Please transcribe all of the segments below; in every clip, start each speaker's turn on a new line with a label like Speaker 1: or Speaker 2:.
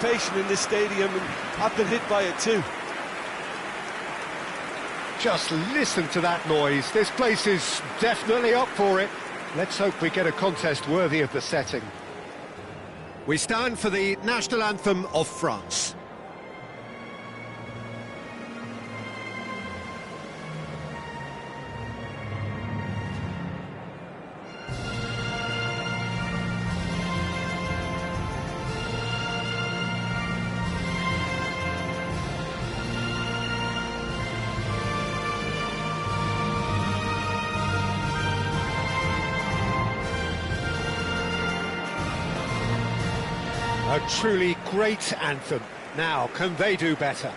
Speaker 1: anticipation in this stadium, and I've been hit by it too.
Speaker 2: Just listen to that noise. This place is definitely up for it. Let's hope we get a contest worthy of the setting. We stand for the national anthem of France. A truly great anthem. Now, can they do better?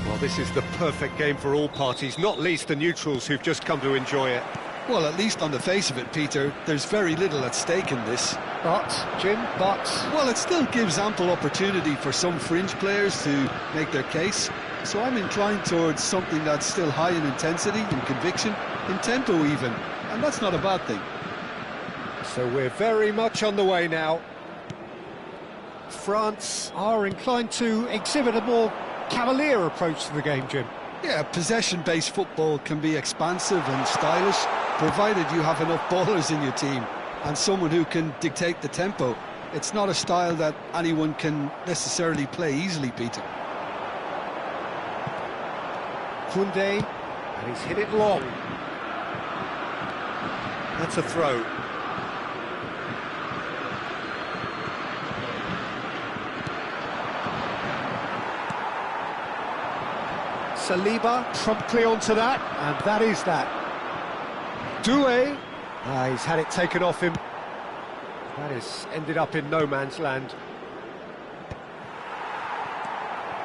Speaker 2: Well, this is the perfect game for all parties, not least the neutrals who've just come to enjoy it.
Speaker 1: Well, at least on the face of it, Peter, there's very little at stake in this.
Speaker 2: But, Jim,
Speaker 1: Well, it still gives ample opportunity for some fringe players to make their case. So I'm inclined towards something that's still high in intensity, in conviction, in tempo even. And that's not a bad thing.
Speaker 2: So we're very much on the way now. France are inclined to exhibit a more cavalier approach to the game, Jim.
Speaker 1: Yeah, possession-based football can be expansive and stylish, provided you have enough ballers in your team and someone who can dictate the tempo. It's not a style that anyone can necessarily play easily, Peter.
Speaker 2: Koundé, and he's hit it long. That's a throw. Saliba promptly onto that, and that is that. Doué, he's had it taken off him. That has ended up in no man's land.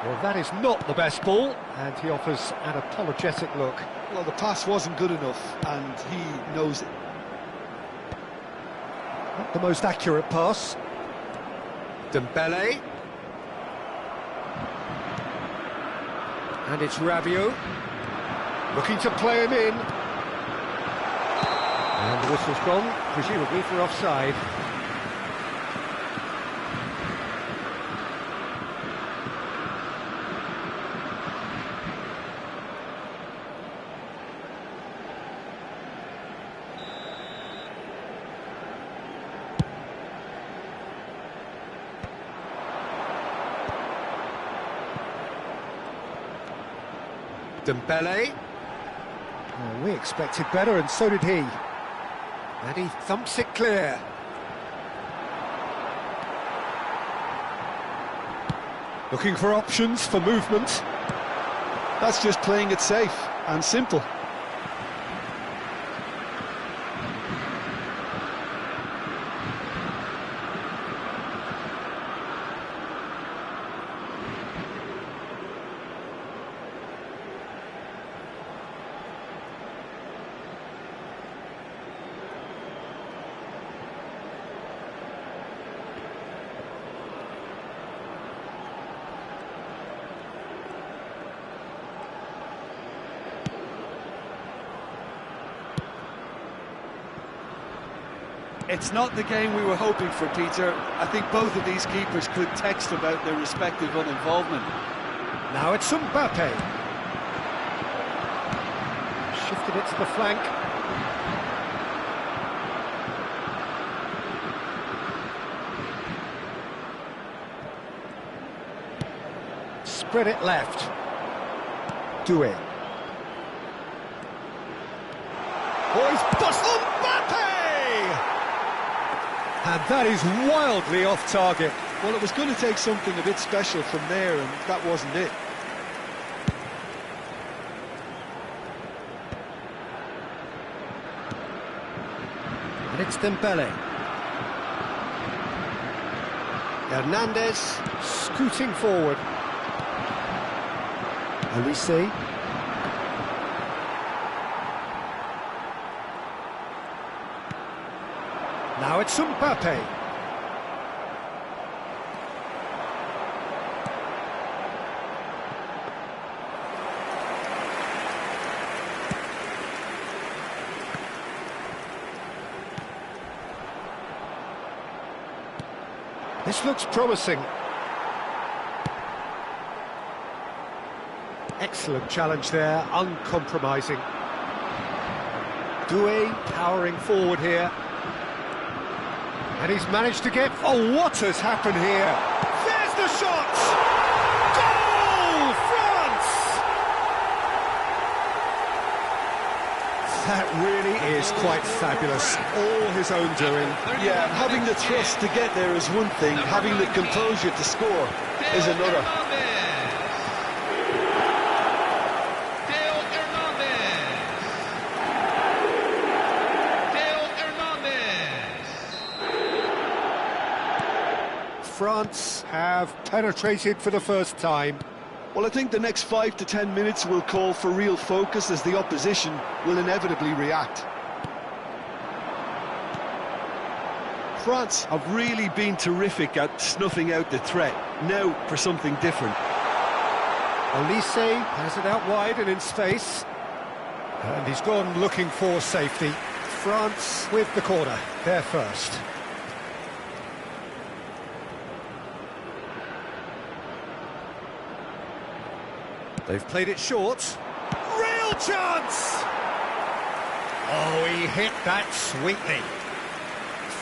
Speaker 2: Well, that is not the best ball, and he offers an apologetic look.
Speaker 1: Well, the pass wasn't good enough, and he knows it.
Speaker 2: Not the most accurate pass. Dembele. And it's Rabiot, looking to play him in. And the whistle's gone, presumably for offside. Dembele. Oh, we expected better, and so did he. And he thumps it clear. Looking for options for movement.
Speaker 1: That's just playing it safe and simple. It's not the game we were hoping for, Peter. I think both of these keepers could text about their respective uninvolvement.
Speaker 2: Now it's Mbappe. Shifted it to the flank. Spread it left. Doué. Boys, bust Mbappe! And that is wildly off target.
Speaker 1: Well, it was going to take something a bit special from there, and that wasn't it.
Speaker 2: And it's Dembele. Hernandez scooting forward. Olise. Now it's Mbappe. This looks promising. Excellent challenge there, uncompromising. Doué powering forward here. And he's managed to get... Oh, what has happened here? There's the shot! Goal! France! That really is quite fabulous. All his own doing.
Speaker 1: Yeah, having the thrust to get there is one thing, having the composure to score is another.
Speaker 2: France have penetrated for the first time.
Speaker 1: Well, I think the next 5 to 10 minutes will call for real focus as the opposition will inevitably react. France have really been terrific at snuffing out the threat. Now for something different.
Speaker 2: Olise has it out wide and in space. And he's gone looking for safety. France with the corner, they're first. They've played it short. Real chance! Oh, he hit that sweetly.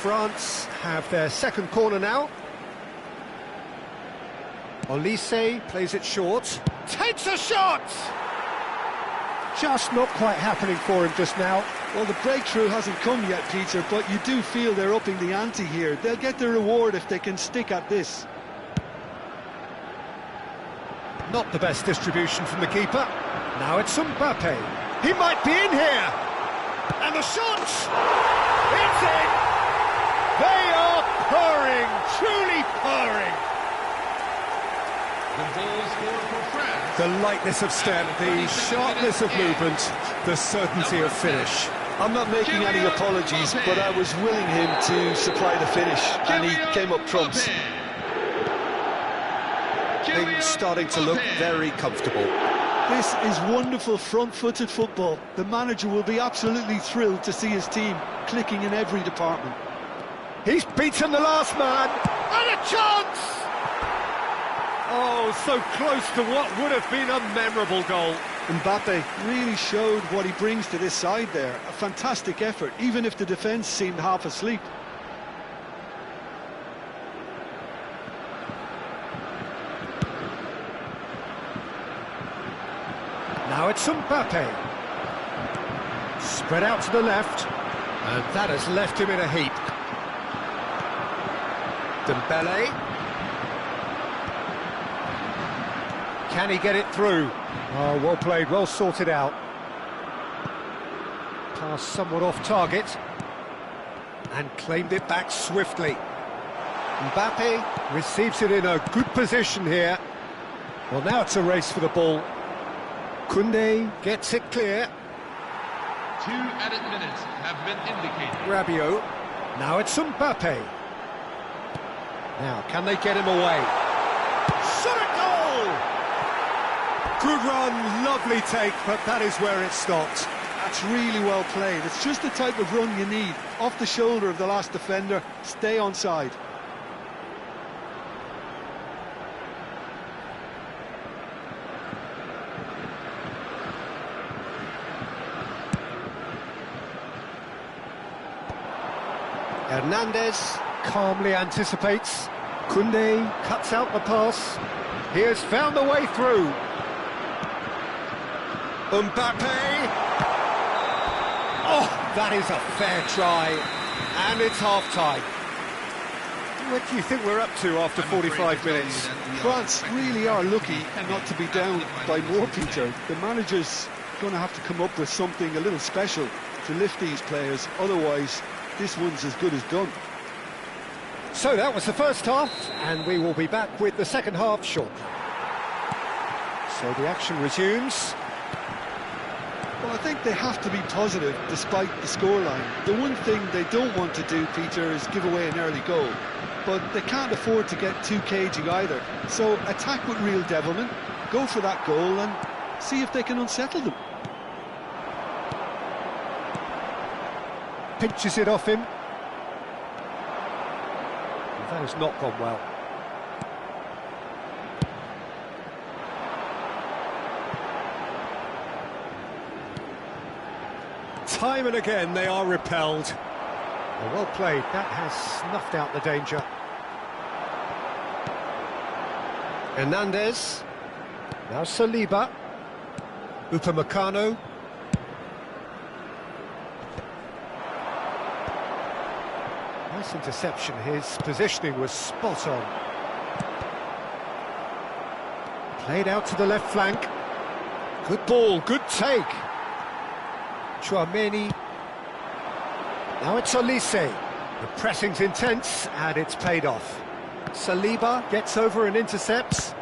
Speaker 2: France have their second corner now. Olise plays it short. Takes a shot! Just not quite happening for him just now.
Speaker 1: Well, the breakthrough hasn't come yet, Peter, but you do feel they're upping the ante here. They'll get their reward if they can stick at this.
Speaker 2: Not the best distribution from the keeper. Now it's Mbappe. He might be in here. And the shot! It's in! They are purring, truly purring.
Speaker 3: The goal scored for France.
Speaker 2: The lightness of step, the sharpness of movement, the certainty of finish.
Speaker 1: I'm not making any apologies, but I was willing him to supply the finish, and he came up trumps.
Speaker 2: Things starting to look very comfortable.
Speaker 1: This is wonderful front-footed football. The manager will be absolutely thrilled to see his team clicking in every department.
Speaker 2: He's beaten the last man, and a chance! Oh, so close to what would have been a memorable goal.
Speaker 1: Mbappe really showed what he brings to this side there. A fantastic effort, even if the defence seemed half asleep.
Speaker 2: Now it's Mbappe. Spread out to the left. And that has left him in a heap. Dembele. Can he get it through? Oh, well played, well sorted out. Pass somewhat off target. And claimed it back swiftly. Mbappe receives it in a good position here. Well, now it's a race for the ball. Koundé gets it clear.
Speaker 3: 2 added minutes have been indicated.
Speaker 2: Rabiot. Now it's Mbappe. Now, can they get him away? Shot a goal! Good run, lovely take, but that is where it stopped.
Speaker 1: That's really well played. It's just the type of run you need. Off the shoulder of the last defender, stay onside.
Speaker 2: Hernandez calmly anticipates. Koundé cuts out the pass. He has found the way through. Mbappe! Oh, that is a fair try. And it's half-time. What do you think we're up to after 45 minutes?
Speaker 1: France really are lucky not to be down by more, Peter. The manager's going to have to come up with something a little special to lift these players. Otherwise, this one's as good as done.
Speaker 2: So that was the first half, and we will be back with the second half shortly. So the action resumes.
Speaker 1: Well, I think they have to be positive despite the scoreline. The one thing they don't want to do, Peter, is give away an early goal. But they can't afford to get too cagey either. So attack with real devilment, go for that goal and see if they can unsettle them.
Speaker 2: Pinches it off him. That has not gone well. Time and again they are repelled. Well played, that has snuffed out the danger. Hernandez. Now Saliba. Upamecano. Nice interception, his positioning was spot on. Played out to the left flank. Good ball, good take. Tchouaméni. Now it's Olise. The pressing's intense and it's paid off. Saliba gets over and intercepts.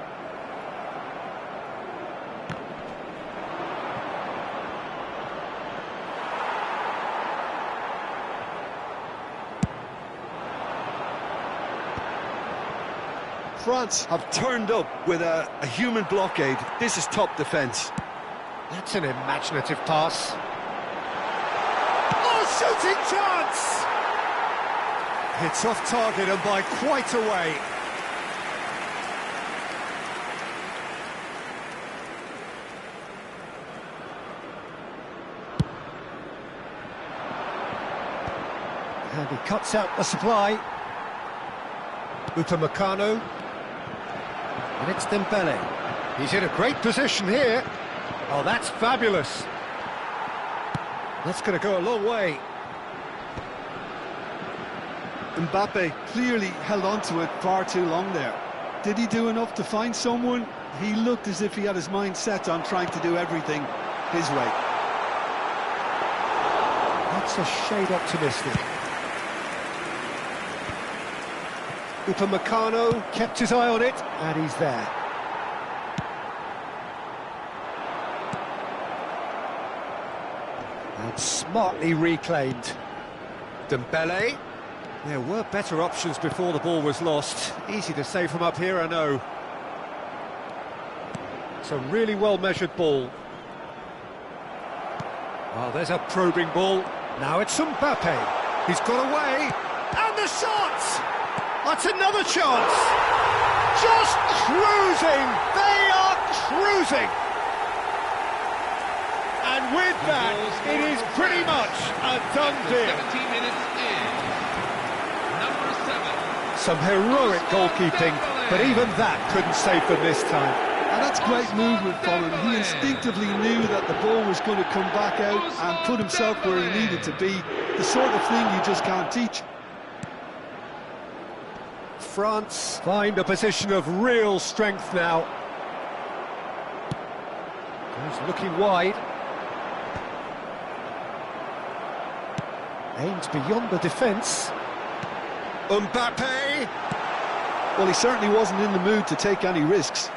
Speaker 1: France have turned up with a human blockade. This is top defence.
Speaker 2: That's an imaginative pass. Oh, shooting chance! It's off target and by quite a way. And he cuts out the supply. Upamecano. And it's Dembele. He's in a great position here. Oh, that's fabulous. That's going to go a long way.
Speaker 1: Mbappe clearly held on to it far too long there. Did he do enough to find someone? He looked as if he had his mind set on trying to do everything his way.
Speaker 2: That's a shade optimistic. Upamecano kept his eye on it, and he's there. And smartly reclaimed. Dembele. There were better options before the ball was lost. Easy to say from up here, I know. It's a really well-measured ball. Well, there's a probing ball. Now it's Mbappe. He's got away. And the shot! That's another chance! Just cruising! They are cruising! And with that, it is pretty much a done deal.
Speaker 3: 17 minutes in. Number 7.
Speaker 2: Some heroic goalkeeping, but even that couldn't save them this time.
Speaker 1: And that's great movement from him. He instinctively knew that the ball was going to come back out and put himself where he needed to be. The sort of thing you just can't teach.
Speaker 2: France find a position of real strength now. He's looking wide. Aims beyond the defence. Mbappe!
Speaker 1: Well, he certainly wasn't in the mood to take any risks.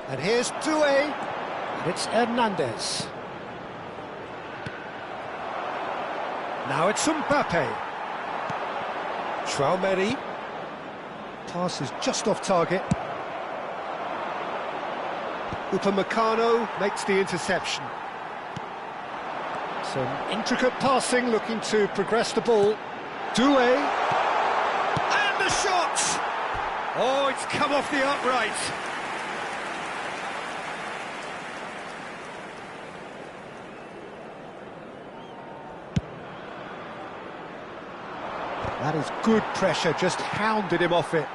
Speaker 2: And here's Doué. And it's Hernandez. Now it's Mbappe. Tchouaméni. Pass is just off target. Upamecano makes the interception. Some intricate passing, looking to progress the ball. Doué. And the shot! Oh, it's come off the upright. That is good pressure, just hounded him off it.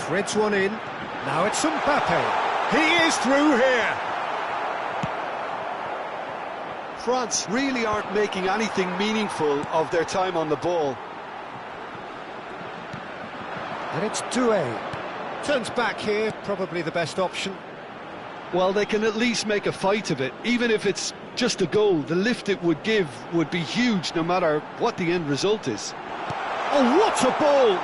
Speaker 2: Threads one in. Now it's Mbappe. He is through here.
Speaker 1: France really aren't making anything meaningful of their time on the ball.
Speaker 2: And it's Doué. Turns back here, probably the best option.
Speaker 1: Well, they can at least make a fight of it. Even if it's just a goal, the lift it would give would be huge no matter what the end result is.
Speaker 2: Oh, what a ball!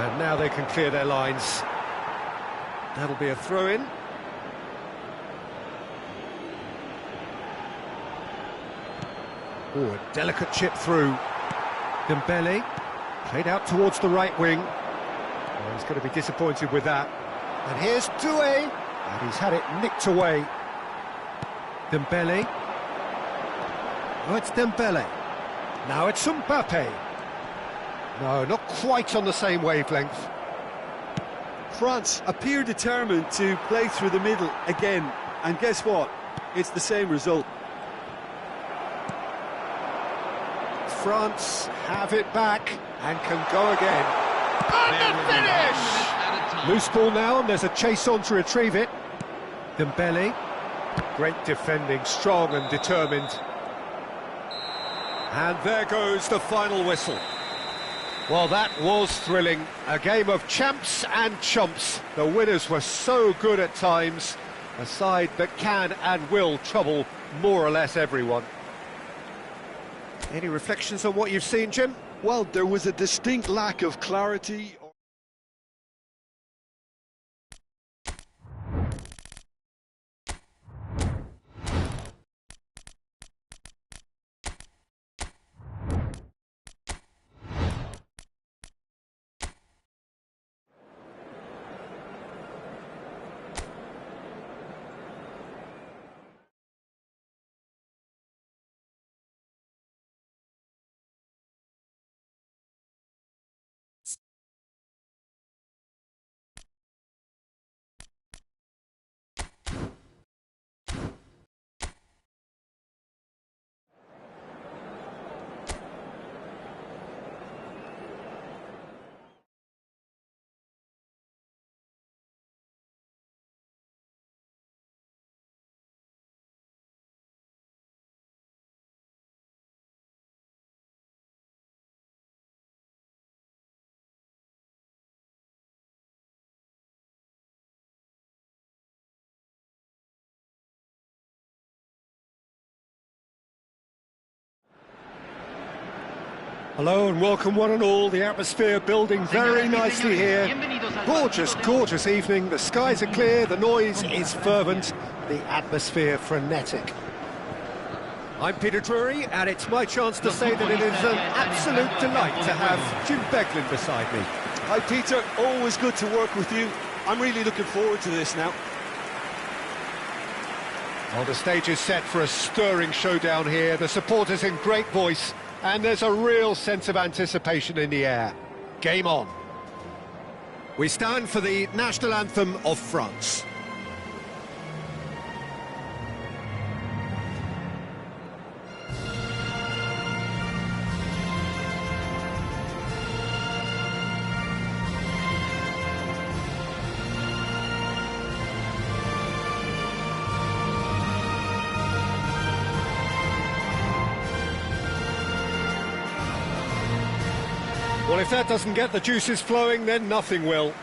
Speaker 2: And now they can clear their lines. That'll be a throw-in. Oh, a delicate chip through. Dembele, played out towards the right wing. Oh, he's going to be disappointed with that. And here's Doué, and he's had it nicked away. Dembele. Oh, it's Dembele. Now it's Mbappe. No, not quite on the same wavelength.
Speaker 1: France appear determined to play through the middle again, and guess what? It's the same result.
Speaker 2: France have it back and can go again. And the finish! Loose ball now, and there's a chase on to retrieve it. Dembele, great defending, strong and determined. And there goes the final whistle. Well, that was thrilling. A game of champs and chumps. The winners were so good at times. A side that can and will trouble more or less everyone. Any reflections on what you've seen, Jim?
Speaker 1: Well, there was a distinct lack of clarity.
Speaker 2: Hello and welcome one and all. The atmosphere building very nicely here. Gorgeous, gorgeous evening. The skies are clear, the noise is fervent, the atmosphere frenetic. I'm Peter Drury, and it's my chance to say that it is an absolute delight to have Jim Beglin beside me.
Speaker 1: Hi Peter, always good to work with you. I'm really looking forward to this now.
Speaker 2: Well, the stage is set for a stirring showdown here. The supporters in great voice, and there's a real sense of anticipation in the air. Game on. We stand for the national anthem of France. Well, if that doesn't get the juices flowing, then nothing will.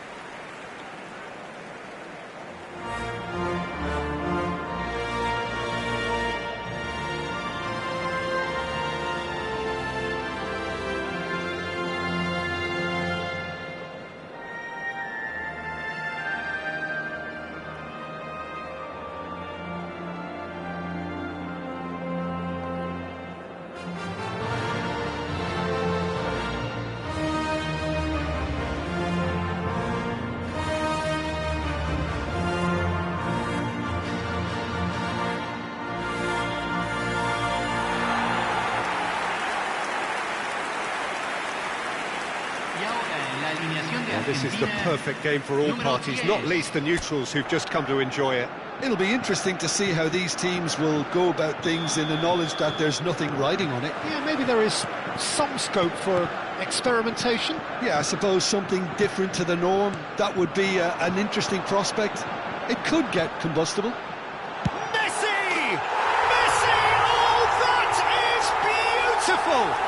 Speaker 2: This is the perfect game for all parties, not least the neutrals who've just come to enjoy it.
Speaker 1: It'll be interesting to see how these teams will go about things in the knowledge that there's nothing riding on it.
Speaker 2: Yeah, maybe there is some scope for experimentation.
Speaker 1: Yeah, I suppose something different to the norm. That would be an interesting prospect. It could get combustible.
Speaker 2: Messi! Messi! Oh, that is beautiful!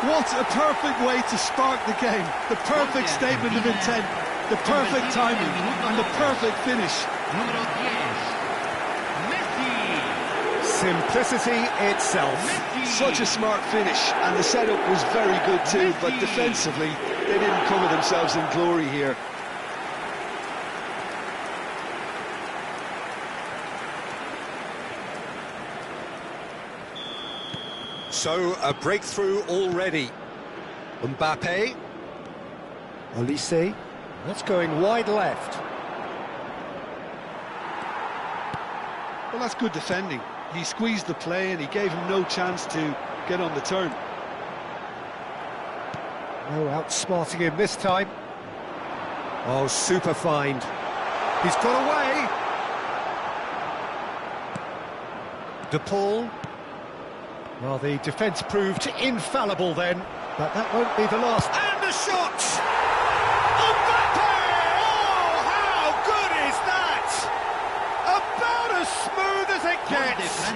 Speaker 1: What a perfect way to spark the game. The perfect statement of intent, the perfect timing, and the perfect finish.
Speaker 2: Simplicity itself.
Speaker 1: Such a smart finish, and the setup was very good too, but defensively, They didn't cover themselves in glory here.
Speaker 2: So, a breakthrough already. Mbappe. Olise. That's going wide left.
Speaker 1: Well, that's good defending. He squeezed the play and he gave him no chance to get on the turn.
Speaker 2: No outsmarting him this time. Oh, super find. He's got away. De Paul. Well, the defence proved infallible then, but that won't be the last. And the shot! Mbappe! Oh, how good is that? About as smooth as it gets.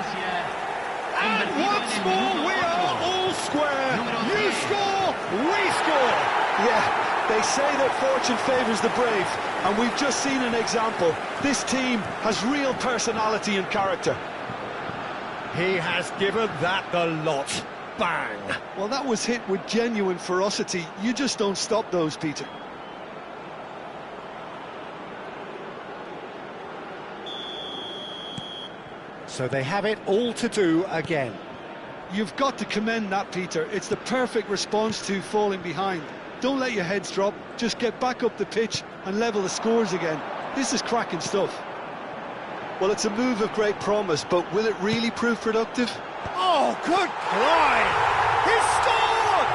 Speaker 2: And once more, we are all square. You score, we score.
Speaker 1: Yeah, they say that fortune favours the brave, and we've just seen an example. This team has real personality and character.
Speaker 2: He has given that the lot. Bang!
Speaker 1: Well, that was hit with genuine ferocity. You just don't stop those, Peter.
Speaker 2: So they have it all to do again.
Speaker 1: You've got to commend that, Peter. It's the perfect response to falling behind. Don't let your heads drop. Just get back up the pitch and level the scores again. This is cracking stuff. Well, it's a move of great promise, but will it really prove productive?
Speaker 2: Oh, good climb! He scored!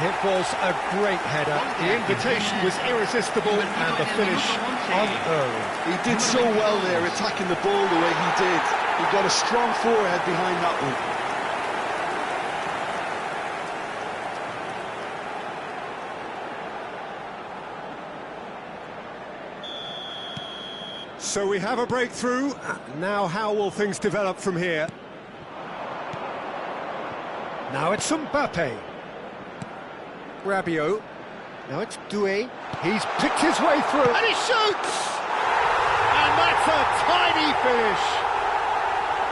Speaker 2: It was a great header. The invitation was irresistible and the finish unearned.
Speaker 1: He did so well there, attacking the ball the way he did. He got a strong forehead behind that one.
Speaker 2: So we have a breakthrough. Now how will things develop from here? Now it's Mbappe. Rabiot. Now it's Doué. He's picked his way through. And he shoots! And that's a tiny finish.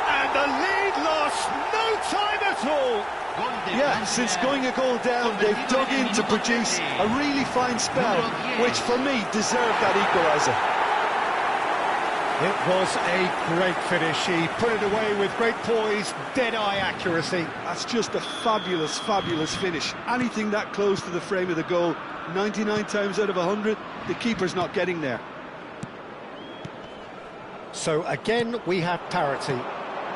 Speaker 2: And the lead lost no time at all.
Speaker 1: Yeah, since going a goal down, they've dug in to produce a really fine spell, which for me deserved that equaliser.
Speaker 2: It was a great finish. He put it away with great poise, dead-eye accuracy.
Speaker 1: That's just a fabulous, fabulous finish. Anything that close to the frame of the goal, 99 times out of 100, the keeper's not getting there.
Speaker 2: So again, we have parity.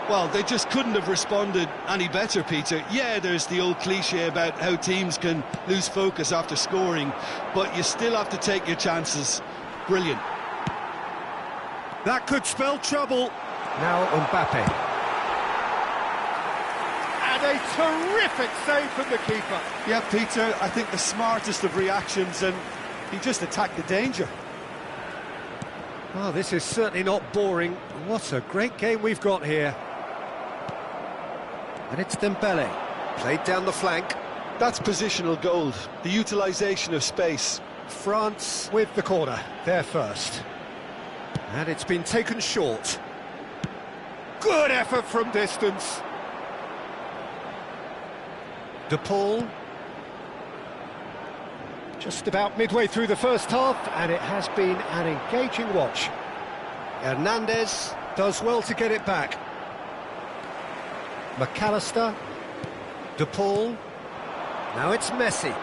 Speaker 1: Well, they just couldn't have responded any better, Peter. Yeah, there's the old cliche about how teams can lose focus after scoring, but you still have to take your chances. Brilliant.
Speaker 2: That could spell trouble. Now Mbappe. And a terrific save from the keeper.
Speaker 1: Yeah, Peter, I think the smartest of reactions, and he just attacked the danger.
Speaker 2: Oh, this is certainly not boring. What a great game we've got here. And it's Dembele. Played down the flank.
Speaker 1: That's positional gold, the utilisation of space.
Speaker 2: France with the corner, they're first. And it's been taken short. Good effort from distance. De Paul. Just about midway through the first half, and it has been an engaging watch. Hernandez does well to get it back. McAllister. De Paul. Now it's Messi.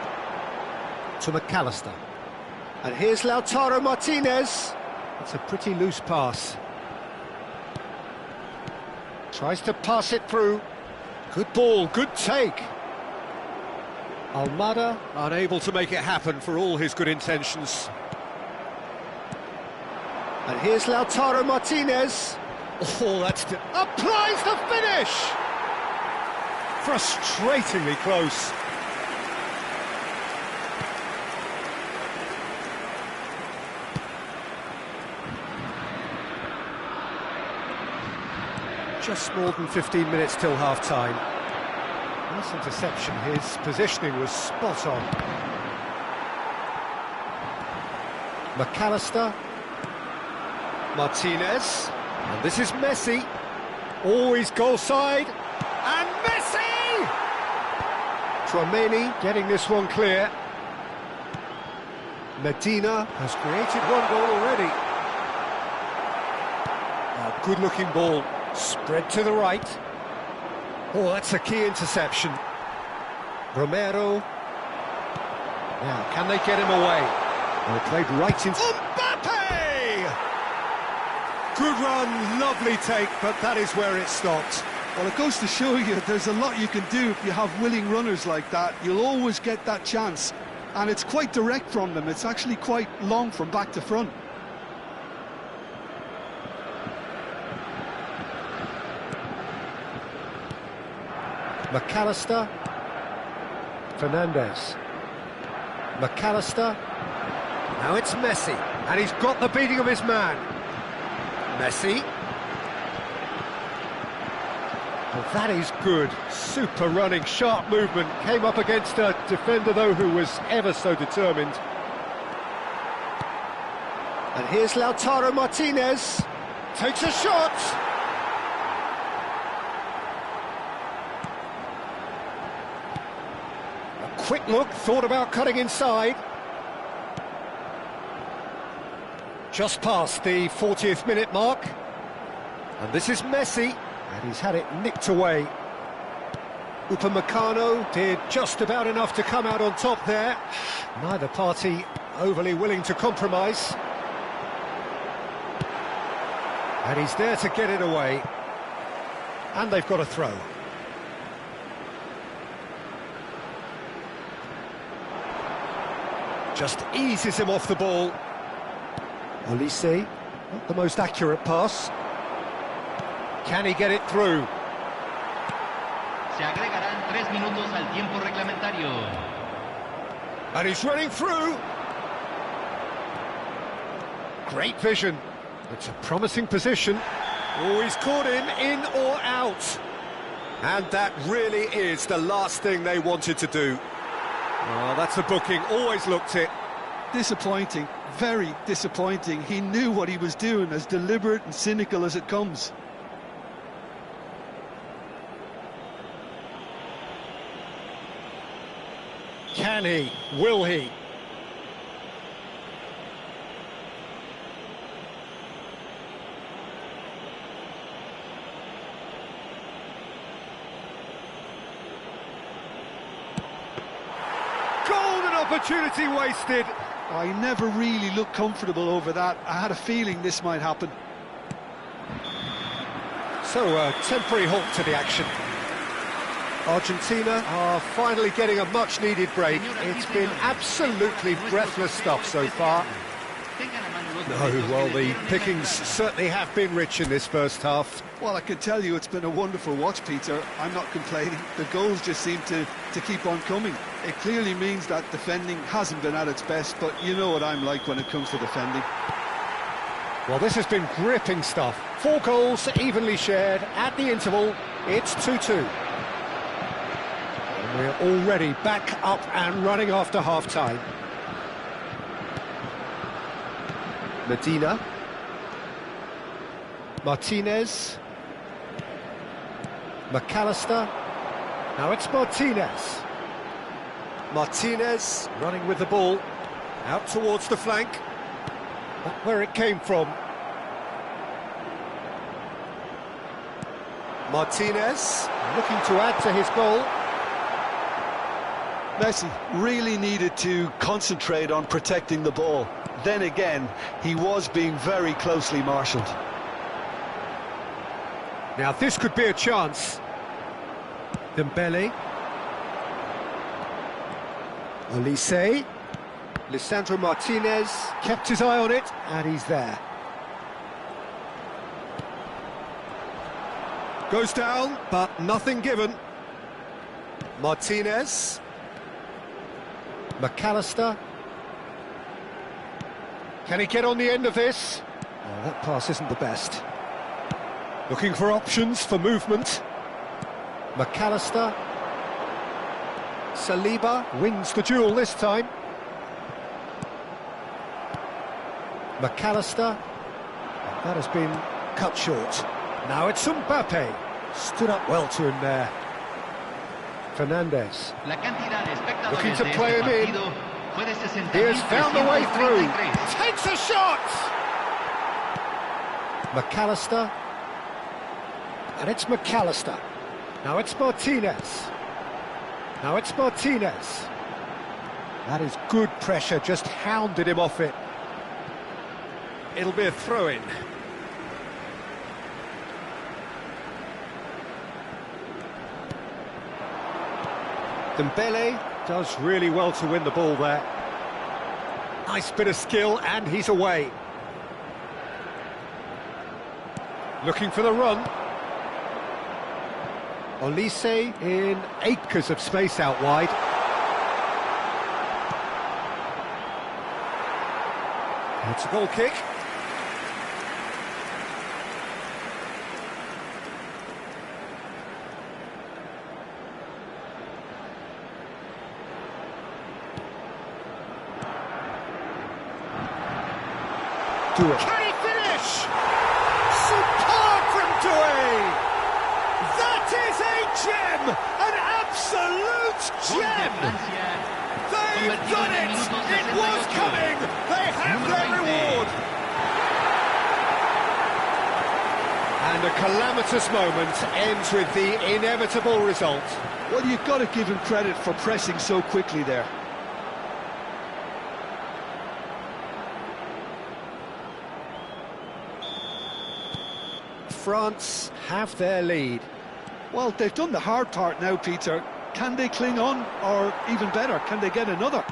Speaker 2: To McAllister. And here's Lautaro Martinez. It's a pretty loose pass. Tries to pass it through. Good ball, good take. Almada unable to make it happen for all his good intentions. And here's Lautaro Martinez. Oh, that's... applies the finish! Frustratingly close. Just more than 15 minutes till half-time. Nice interception, his positioning was spot on. McAllister. Martinez. And this is Messi. Always goal side. And Messi! Chouameni getting this one clear. Medina has created one goal already. A good-looking ball, spread to the right. Oh, that's a key interception. Romero. Now, can they get him away? Well, played right into... Mbappe! Good run, lovely take, but that is where it stopped.
Speaker 1: Well, it goes to show you there's a lot you can do if you have willing runners like that. You'll always get that chance. And it's quite direct from them. It's actually quite long from back to front.
Speaker 2: McAllister. Fernandez. McAllister. Now it's Messi. And he's got the beating of his man. Messi. Well, that is good. Super running, sharp movement. Came up against a defender, though, who was ever so determined. And here's Lautaro Martinez. Takes a shot. A quick look, thought about cutting inside. Just past the 40th minute mark. And this is Messi. And he's had it nicked away. Upamecano did just about enough to come out on top there. Neither party overly willing to compromise. And he's there to get it away. And they've got a throw. Just eases him off the ball. Olise, not the most accurate pass. Can he get it through?
Speaker 4: Se agregarán 3 minutos al tiempo reglamentario.
Speaker 2: And he's running through. Great vision. It's a promising position. Oh, he's caught him in or out. And that really is the last thing they wanted to do. Oh, that's a booking. Always looked it.
Speaker 1: Disappointing, very disappointing. He knew what he was doing, as deliberate and cynical as it comes.
Speaker 2: Can he? Will he? Golden opportunity wasted.
Speaker 1: I never really looked comfortable over that. I had a feeling this might happen.
Speaker 2: So a temporary halt to the action. Argentina are finally getting a much-needed break. It's been absolutely breathless stuff so far. No, well, the pickings certainly have been rich in this first half.
Speaker 1: Well, I can tell you it's been a wonderful watch, Peter. I'm not complaining. The goals just seem to keep on coming. It clearly means that defending hasn't been at its best, but you know what I'm like when it comes to defending.
Speaker 2: Well, this has been gripping stuff. 4 goals evenly shared. At the interval, it's 2-2. And we're already back up and running after half-time. Medina. Martinez. McAllister. Now it's Martinez. Martinez running with the ball. Out towards the flank. Not where it came from. Martinez looking to add to his goal.
Speaker 1: Messi really needed to concentrate on protecting the ball. Then again, he was being very closely marshalled.
Speaker 2: Now this could be a chance. Dembele. Olise. Lisandro Martinez kept his eye on it, and he's there. Goes down, but nothing given. Martinez. McAllister. Can he get on the end of this? Oh, that pass isn't the best. Looking for options for movement. McAllister. Saliba wins the duel this time. McAllister. That has been cut short. Now it's Mbappe. Stood up well to him there. Fernandes.
Speaker 4: La cantidad de espectadores
Speaker 2: Looking to
Speaker 4: de
Speaker 2: play
Speaker 4: este
Speaker 2: him in.
Speaker 4: partido fue de 60.333.
Speaker 2: He has found the way through. Takes a shot! McAllister. And it's McAllister. Now it's Martinez. Now it's Martinez. That is good pressure, just hounded him off it. It'll be a throw-in. Dembele does really well to win the ball there. Nice bit of skill, and he's away. Looking for the run. Olise in acres of space out wide. It's a goal kick. Doué. Can he finish? Superb from Doué! That is a gem! An absolute gem! They've done it! It was coming! They have their reward! And a calamitous moment ends with the inevitable result.
Speaker 1: Well, you've got to give him credit for pressing so quickly there.
Speaker 2: France have their lead.
Speaker 1: Well, they've done the hard part now, Peter. Can they cling on, or even better, can they get another?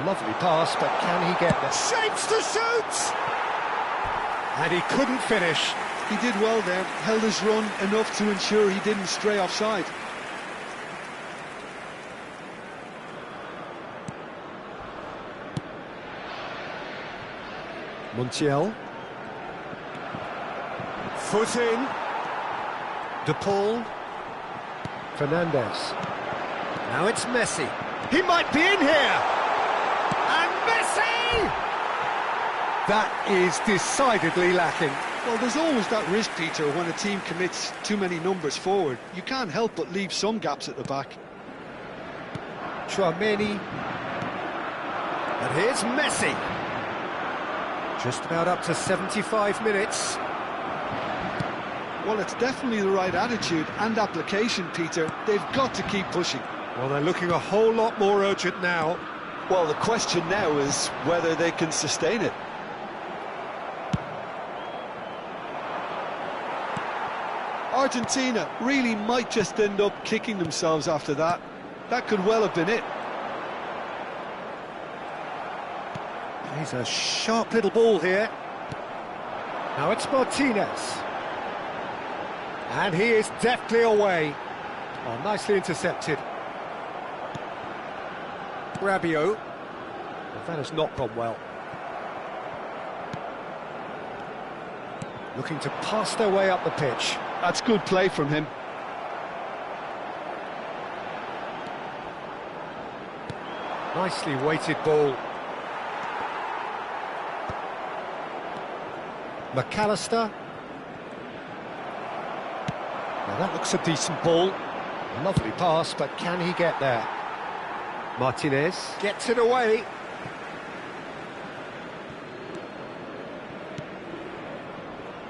Speaker 2: Lovely pass, but can he get there? Shapes to shoot! And he couldn't finish.
Speaker 1: He did well there, held his run enough to ensure he didn't stray offside.
Speaker 2: Montiel. Foot in. De Paul. Fernandes. Now it's Messi. He might be in here! And Messi! That is decidedly lacking.
Speaker 1: Well, there's always that risk, Peter, when a team commits too many numbers forward. You can't help but leave some gaps at the back.
Speaker 2: Tchouaméni. And here's Messi. Just about up to 75 minutes.
Speaker 1: Well, it's definitely the right attitude and application, Peter. They've got to keep pushing.
Speaker 2: Well, they're looking a whole lot more urgent now.
Speaker 1: Well, the question now is whether they can sustain it. Argentina really might just end up kicking themselves after that. That could well have been it.
Speaker 2: He's a sharp little ball here. Now it's Martinez. And he is deftly away. Oh, nicely intercepted. Rabiot. Well, that has not gone well. Looking to pass their way up the pitch.
Speaker 1: That's good play from him.
Speaker 2: Nicely weighted ball. McAllister. Now that looks a decent ball. Lovely pass, but can he get there? Martinez gets it away.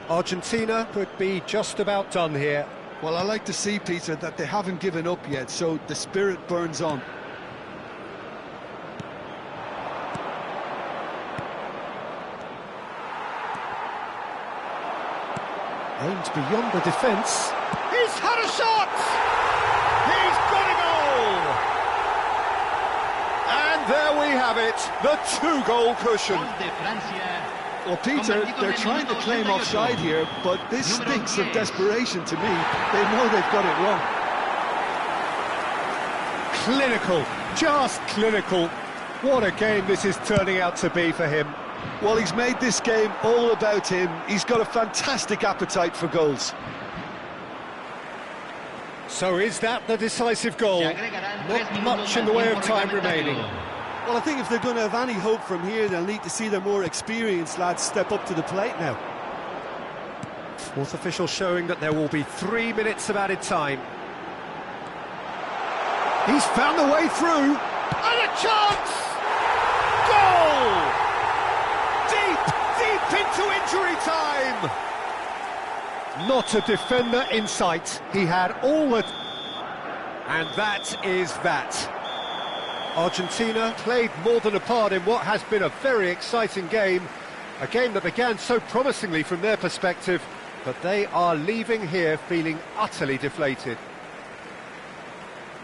Speaker 2: Argentina could be just about done here.
Speaker 1: Well, I like to see, Peter, that they haven't given up yet, so the spirit burns on.
Speaker 2: Aimed beyond the defence. He's had a shot! He's got a goal! And there we have it, the two-goal cushion.
Speaker 1: Well, Peter, they're trying to claim offside here, but this stinks of desperation to me. They know they've got it wrong.
Speaker 2: Clinical, just clinical. What a game this is turning out to be for him.
Speaker 1: Well, he's made this game all about him. He's got a fantastic appetite for goals.
Speaker 2: So is that the decisive goal? Not much in the way of time remaining.
Speaker 5: Well, I think if they're going to have any hope from here, they'll need to see their more experienced lads step up to the plate now.
Speaker 2: Fourth official showing that there will be 3 minutes of added time. He's found the way through, and a chance! Goal! Deep into injury time! Not a defender in sight. He had all the... And that is that. Argentina played more than a part in what has been a very exciting game. A game that began so promisingly from their perspective, but they are leaving here feeling utterly deflated.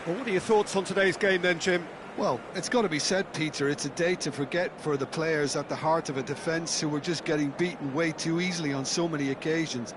Speaker 2: Well, what are your thoughts on today's game then, Jim?
Speaker 1: Well, it's got to be said, Peter, it's a day to forget for the players at the heart of a defence who were just getting beaten way too easily on so many occasions.